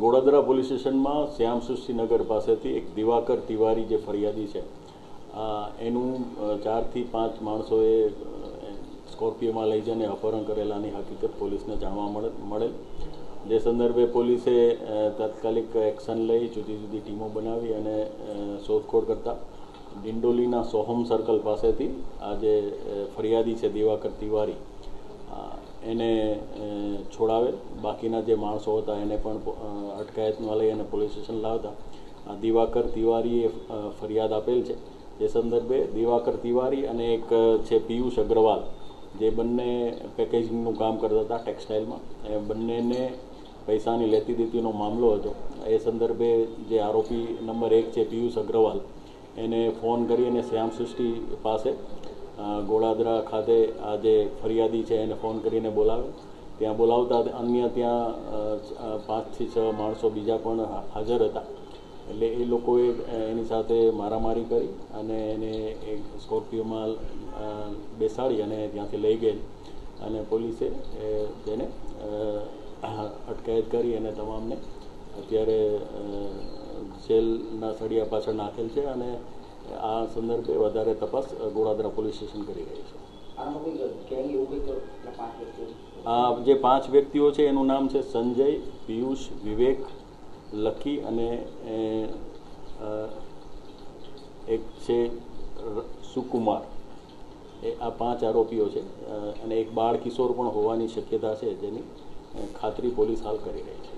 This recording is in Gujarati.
ગોળાદરા પોલીસ સ્ટેશનમાં શ્યામસૃષ્ટિનગર પાસેથી એક દિવાકર તિવારી જે ફરિયાદી છે એનું 4 થી 5 માણસોએ સ્કોર્પિયોમાં લઈ જઈને અપહરણ કરેલાની હકીકત પોલીસને જાણવા મળેલ જે સંદર્ભે પોલીસે તાત્કાલિક એક્શન લઈ જુદી જુદી ટીમો બનાવી અને શોધખોળ કરતા ડિંડોલીના સોહમ સર્કલ પાસેથી આ જે ફરિયાદી છે દિવાકર તિવારી એને છોડાવેલ બાકીના જે માણસો હતા એને પણ અટકાયતમાં લઈ અને પોલીસ સ્ટેશન લાવતા દિવાકર તિવારીએ ફરિયાદ આપેલ છે એ સંદર્ભે દિવાકર તિવારી અને એક છે પિયુષ અગ્રવાલ જે બંને પેકેજિંગનું કામ કરતા હતા ટેક્સટાઇલમાં એ બંનેને પૈસાની લેતી દેતીનો મામલો હતો એ સંદર્ભે જે આરોપી નંબર 1 છે પિયુષ અગ્રવાલ એને ફોન કરી અને શ્યામસૃષ્ટિ પાસે ગોળાદરા ખાતે આ જે ફરિયાદી છે એને ફોન કરીને બોલાવે ત્યાં બોલાવતા અન્ય ત્યાં 5 થી 6 માણસો બીજા પણ હાજર હતા એટલે એ લોકોએ એની સાથે મારામારી કરી અને એને એક સ્કોર્પિયોમાં બેસાડી અને ત્યાંથી લઈ ગયેલ અને પોલીસે તેને અટકાયત કરી અને તમામને અત્યારે જેલના સળિયા પાછળ નાખેલ છે અને આ સંદર્ભે વધારે તપાસ ગોળાદરા પોલીસ સ્ટેશન કરી રહી છે આ જે 5 વ્યક્તિઓ છે એનું નામ છે સંજય, પિયુષ, વિવેક, લકી અને એક છે સુકુમાર એ આ 5 આરોપીઓ છે અને એક બાળ કિશોર પણ હોવાની શક્યતા છે જેની ખાતરી પોલીસ હાલ કરી રહી છે.